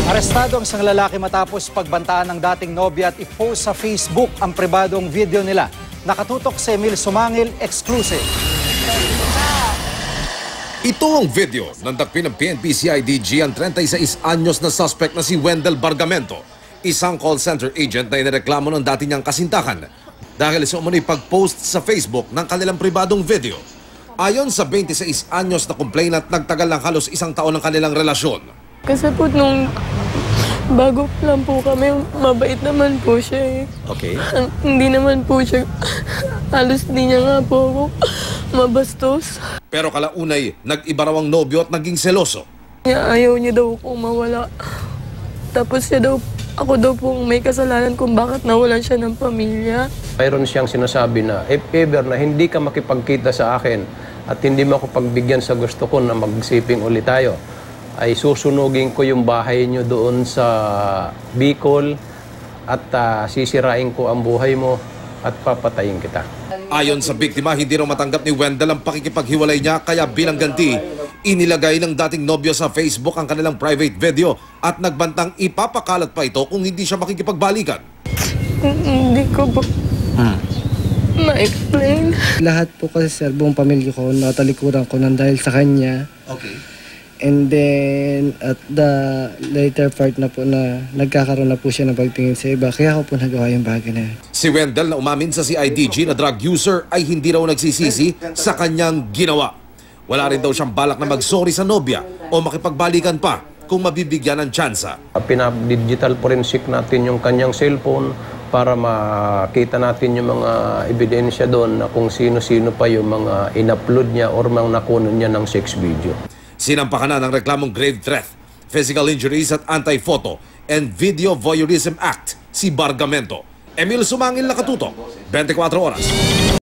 Arestado ang isang lalaki matapos pagbantaan ng dating nobya at i-post sa Facebook ang pribadong video nila. Nakatutok si Emil Sumangil, exclusive. Ito ang video ng dakpin ng PNP-CIDG ang 36 anyos na suspect na si Wendell Bargamento, isang call center agent na inireklamo ng dati niyang kasintahan dahil sa umano'y pag-post sa Facebook ng kanilang pribadong video. Ayon sa 26 anyos na complainant, nagtagal ng halos isang taon ang kanilang relasyon. Kasi po nung bago lang po kami, mabait naman po siya eh. Okay. Hindi naman po siya, halos di niya nga po ako mabastos. Pero kalaunay, nag-iba raw ang nobyo at naging seloso. Ayaw niya daw akong mawala. Tapos ako daw po may kasalanan kung bakit nawalan siya ng pamilya. Mayroon siyang sinasabi na if ever na hindi ka makipagkita sa akin at hindi mo ako pagbigyan sa gusto ko na magsiping ulit tayo, ay susunugin ko yung bahay niyo doon sa Bicol at sisirain ko ang buhay mo at papatayin kita. Ayon sa biktima, hindi raw matanggap ni Wendell ang pakikipaghiwalay niya, kaya bilang ganti, inilagay ng dating nobyo sa Facebook ang kanilang private video at nagbantang ipapakalat pa ito kung hindi siya makikipagbalikan. Hindi ko po ma-explain. Lahat po kasi sir, buong pamilya ko, natalikuran ko nang dahil sa kanya. Okay. And then, at the later part na po na nagkakaroon na po siya ng pagtingin sa iba, kaya ako po nagawa yung bagay na yun. Si Wendell na umamin sa CIDG na drug user ay hindi raw nagsisisi sa kanyang ginawa. Wala rin daw siyang balak na mag-sorry sa nobya o makipagbalikan pa kung mabibigyan ng tsansa. Pinab-digital forensic natin yung kanyang cellphone para makita natin yung mga ebidensya doon na kung sino-sino pa yung mga in-upload niya or mga nakunan niya ng sex video. Sinampakan na ng reklamong grave threat, physical injuries at anti-photo and video voyeurism act si Bargamento. Emil Sumangil, nakatutok, 24 oras.